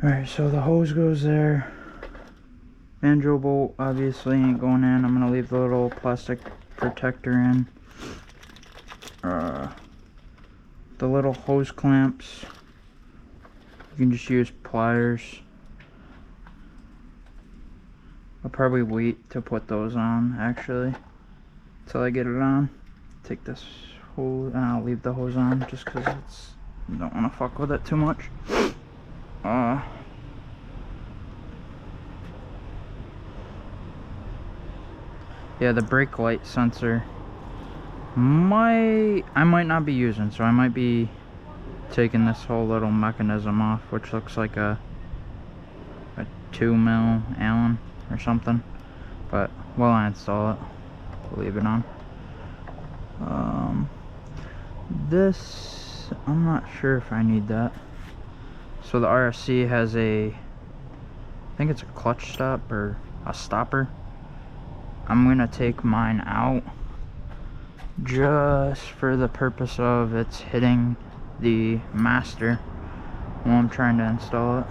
Alright, so the hose goes there. Banjo bolt obviously ain't going in. I'm gonna leave the little plastic protector in. The little hose clamps, you can just use pliers. I'll probably wait to put those on actually till I get it on. Take this hose and I'll leave the hose on just because it's, I don't want to fuck with it too much. Yeah, the brake light sensor I might not be using, so I might be taking this whole little mechanism off, which looks like a 2mm Allen or something, but while I install it, we'll leave it on. This, I'm not sure if I need that. So the RSC has I think it's a clutch stop or a stopper. I'm gonna take mine out just for the purpose of it's hitting the master while I'm trying to install it.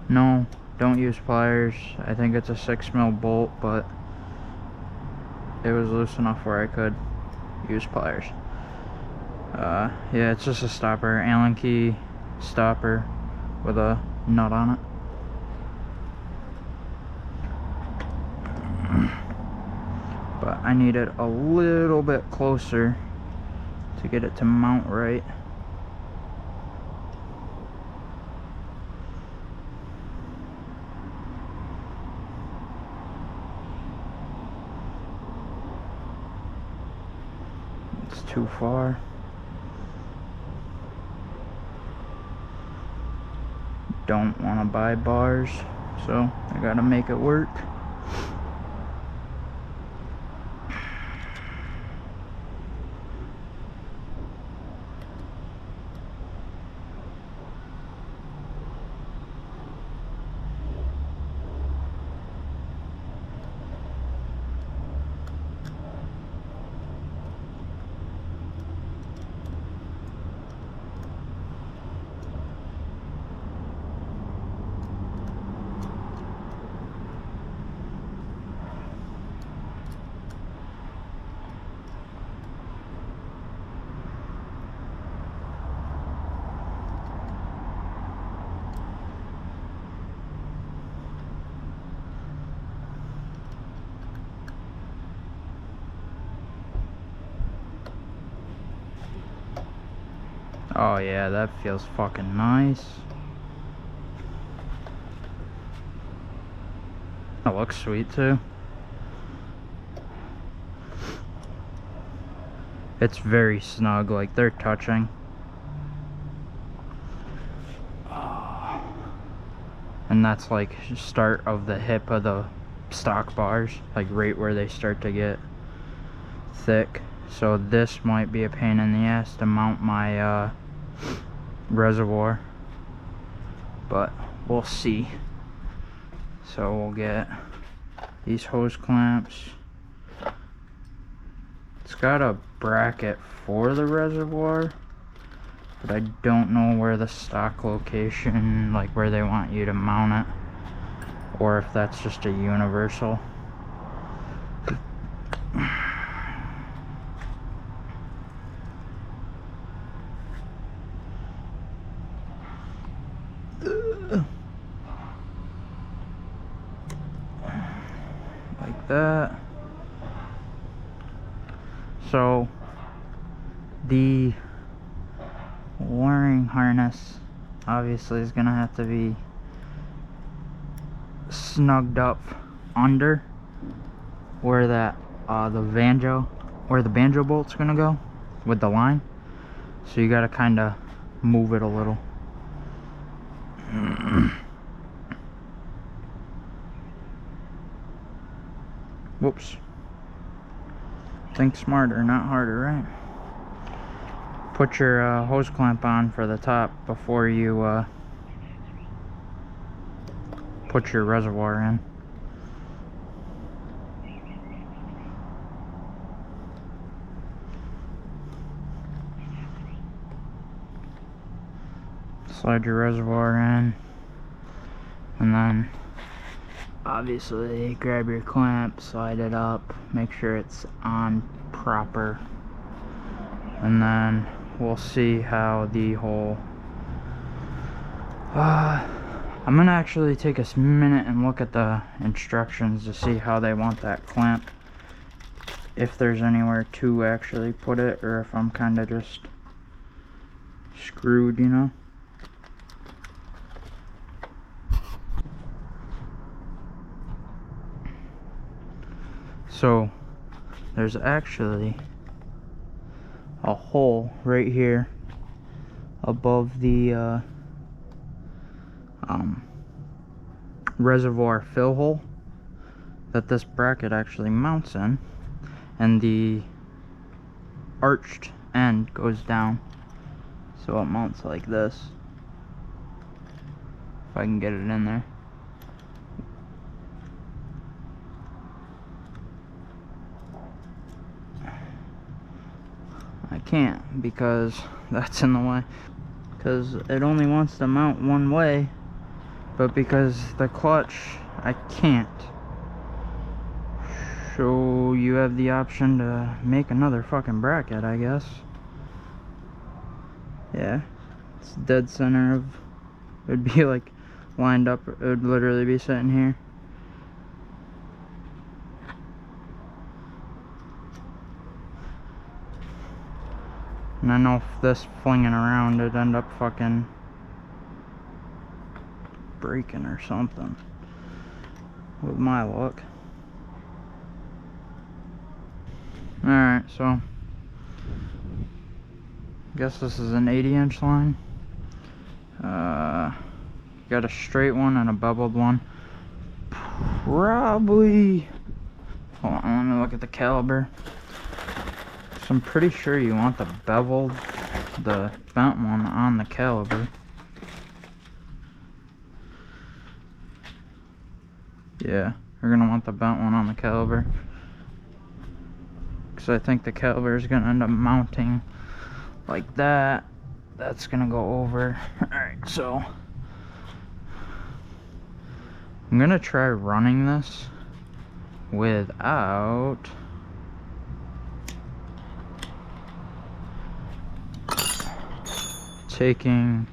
No, don't use pliers. I think it's a 6mm bolt, but it was loose enough where I could use pliers. Yeah, it's just a stopper, Allen key stopper with a nut on it. But I need it a little bit closer to get it to mount right. It's too far. Don't want to buy bars, so I gotta make it work. Oh yeah, that feels fucking nice. It looks sweet too. It's very snug, like they're touching. And that's like start of the hip of the stock bars, like right where they start to get thick. So this might be a pain in the ass to mount my reservoir, but we'll see. So we'll get these hose clamps. It's got a bracket for the reservoir, but I don't know where the stock location, like where they want you to mount it, or if that's just a universal. Like that. So the wiring harness obviously is gonna have to be snugged up under where that where the banjo bolt's gonna go with the line. So you gotta kind of move it a little. Whoops. Think smarter, not harder, right? Put your hose clamp on for the top before you put your reservoir in. slide your reservoir in, and then obviously grab your clamp, slide it up, make sure it's on proper, and then we'll see how the whole I'm gonna actually take a minute and look at the instructions to see how they want that clamp, if there's anywhere to actually put it, or if I'm kind of just screwed, you know. So there's actually a hole right here above the reservoir fill hole that this bracket actually mounts in, and the arched end goes down, so it mounts like this. If I can get it in there. I can't because that's in the way, because it only wants to mount one way, but because the clutch, I can't. So you have the option to make another fucking bracket, I guess. Yeah, it's dead center of, it would be like lined up, it would literally be sitting here. And I know if this flinging around, it'd end up fucking breaking or something, with my luck. Alright, so guess this is an 80-inch line. Got a straight one and a beveled one. Probably, hold on, let me look at the caliber. So I'm pretty sure you want the beveled, the bent one on the caliber. Yeah, you're gonna want the bent one on the caliber, because I think the caliber is gonna end up mounting like that. That's gonna go over. Alright, so I'm gonna try running this without taking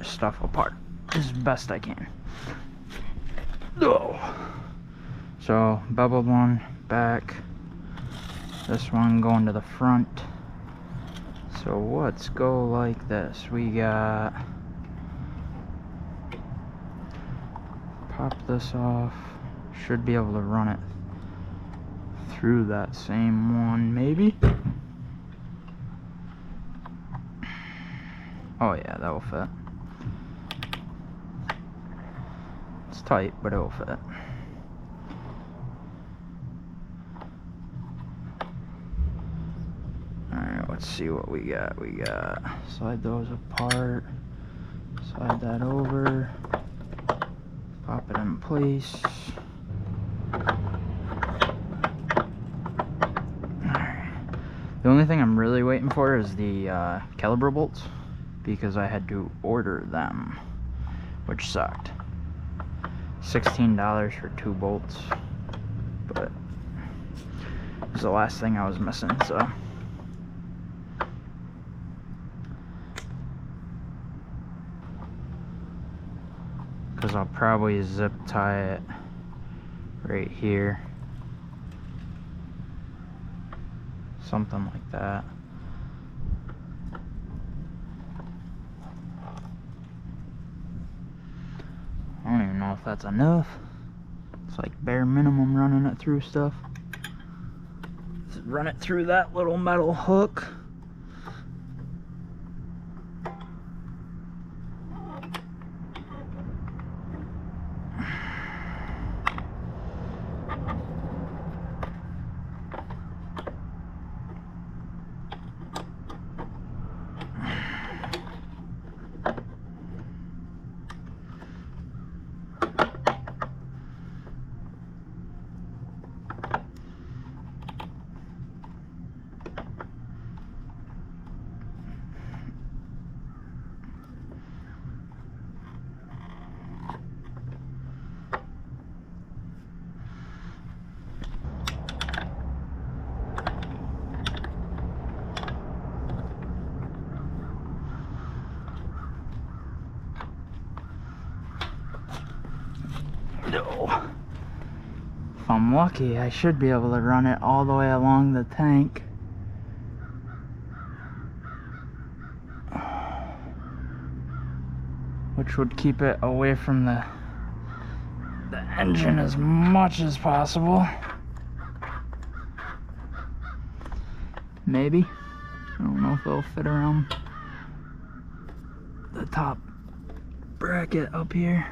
stuff apart as best I can. Oh. So beveled one back, this one going to the front. So let's go like this. We got, pop this off, should be able to run it through that same one maybe. Oh yeah, that will fit. It's tight, but it will fit. Alright, let's see what we got. We got, slide those apart, slide that over, pop it in place. Alright. The only thing I'm really waiting for is the caliper bolts, because I had to order them, which sucked. $16 for 2 bolts, but it was the last thing I was missing, so. Because I'll probably zip tie it right here, something like that. I don't even know if that's enough. It's like bare minimum running it through stuff. Just run it through that little metal hook. I'm lucky, I should be able to run it all the way along the tank. Which would keep it away from the engine as much as possible. Maybe. I don't know if it'll fit around the top bracket up here.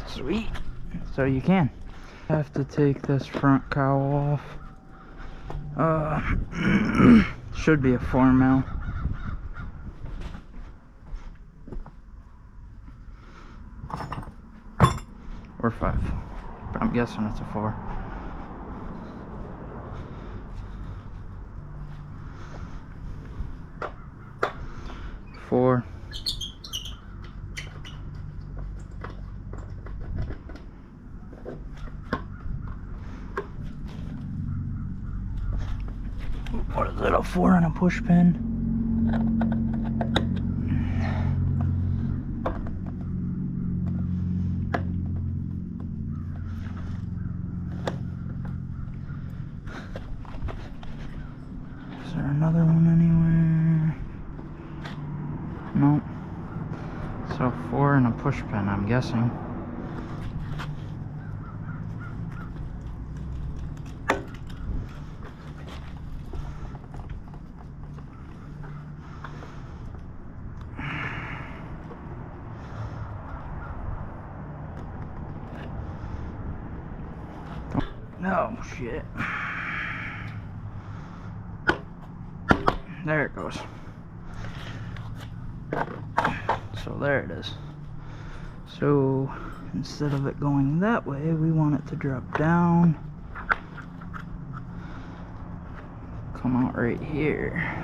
Sweet. So you can. Have to take this front cowl off. Should be a 4mm. Or 5. But I'm guessing it's a 4. What is it, a 4 and a push pin? Is there another one anywhere? Nope. So 4 and a push pin, I'm guessing. Oh shit. There it goes. So there it is. So instead of it going that way, we want it to drop down, come out right here.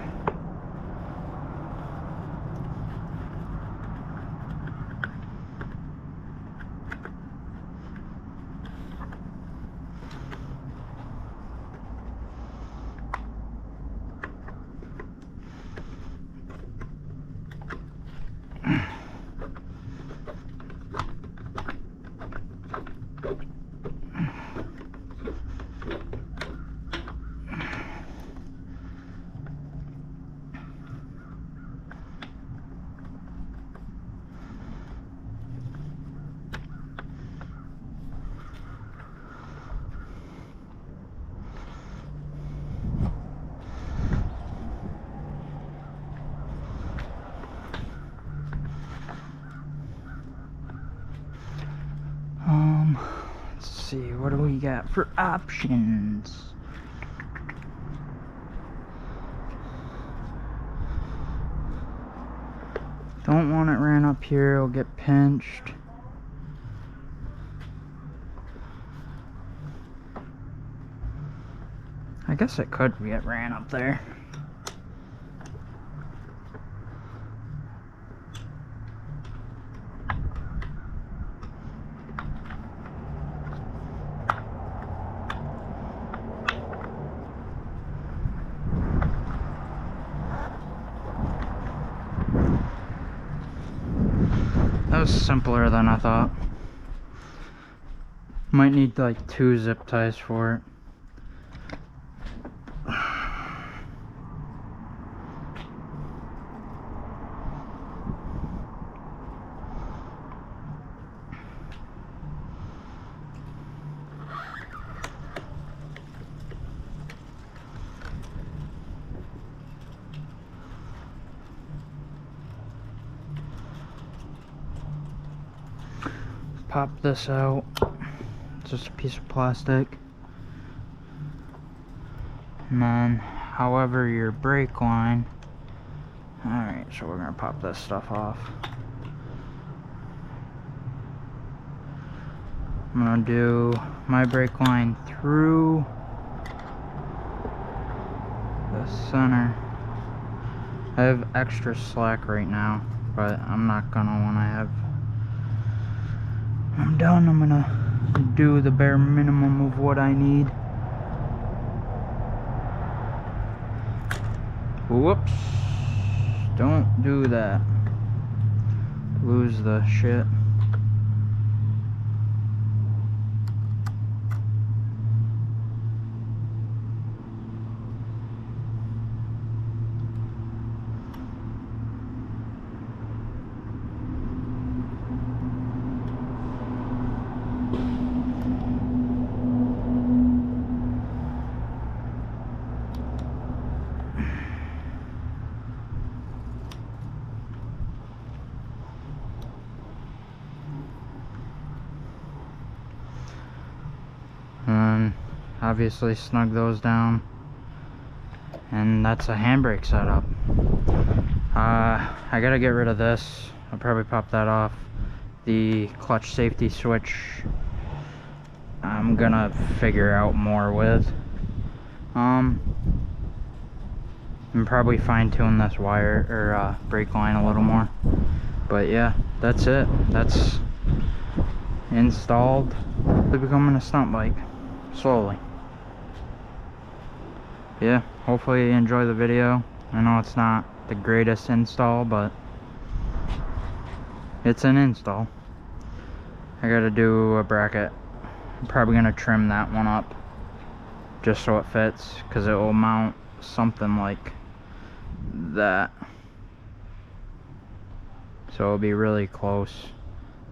Let's see, what do we got for options? Don't want it ran up here, it'll get pinched. I guess it could get ran up there. That was simpler than I thought. Might need like 2 zip ties for it. Pop this out, just a piece of plastic, and then however your brake line. Alright, so we're gonna pop this stuff off. I'm gonna do my brake line through the center. I have extra slack right now, but I'm not gonna when I have I'm done. I'm gonna do the bare minimum of what I need. Whoops. Don't do that. Lose the shit. And obviously snug those down, and that's a handbrake setup. I gotta get rid of this. I'll probably pop that off. The clutch safety switch I'm gonna figure out more with. And probably fine-tune this wire or brake line a little more. But yeah, that's it. That's installed. It's becoming a stunt bike. Slowly. Yeah, hopefully you enjoy the video. I know it's not the greatest install, but it's an install. I gotta do a bracket. I'm probably gonna trim that one up just so it fits, because it will mount something like that. So it'll be really close.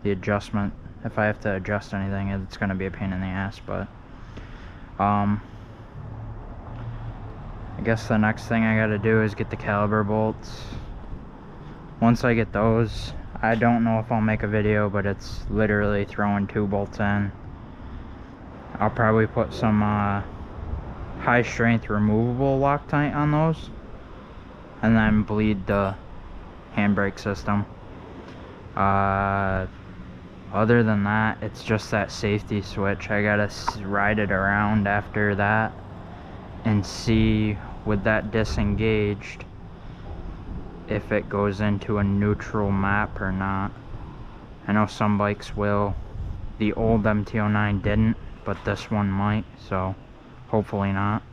The adjustment, if I have to adjust anything, it's gonna be a pain in the ass, but I guess the next thing I gotta do is get the caliper bolts. Once I get those, I don't know if I'll make a video, but it's literally throwing 2 bolts in. I'll probably put some high strength removable Loctite on those, and then bleed the handbrake system. Other than that, it's just that safety switch. I gotta ride it around after that and see, with that disengaged, if it goes into a neutral map or not. I know some bikes will. The old MT09 didn't, but this one might, so hopefully not.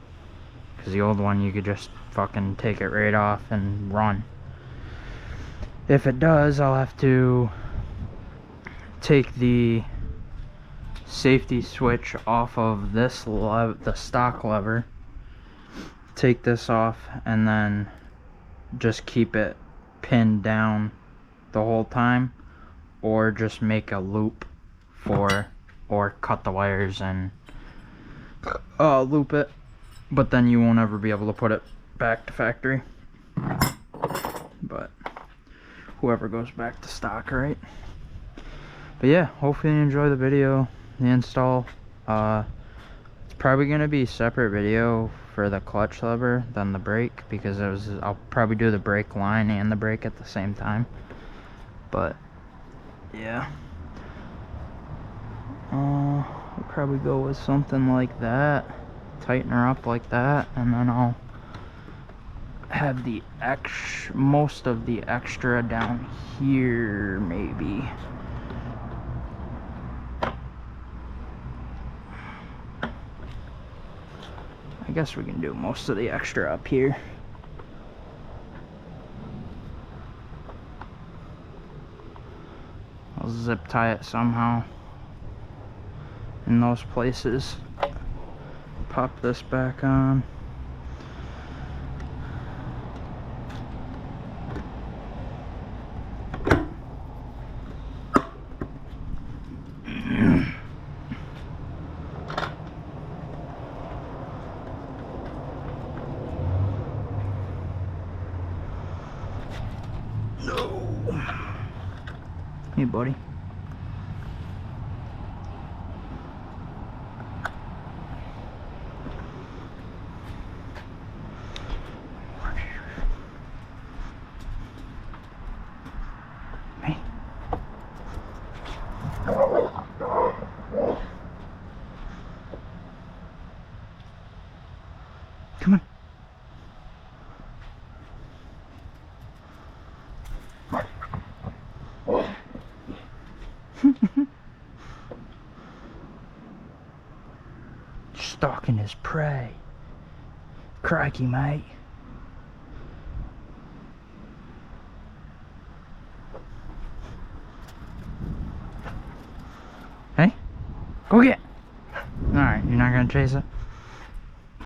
Because the old one, you could just fucking take it right off and run. If it does, I'll have to take the safety switch off of this the stock lever, take this off, and then just keep it pinned down the whole time, or just make a loop or cut the wires and loop it, but then you won't ever be able to put it back to factory. But whoever goes back to stock, right? But yeah, hopefully you enjoy the video, the install. It's probably gonna be a separate video for the clutch lever than the brake, because I'll probably do the brake line and the brake at the same time. But yeah, I'll probably go with something like that, tighten her up like that, and then I'll have the most of the extra down here, maybe. I guess we can do most of the extra up here. I'll zip tie it somehow in those places. Pop this back on. Hey, buddy. Hey. Come on. stalking his prey. Crikey, mate. Hey, go get. Alright, you're not gonna chase it?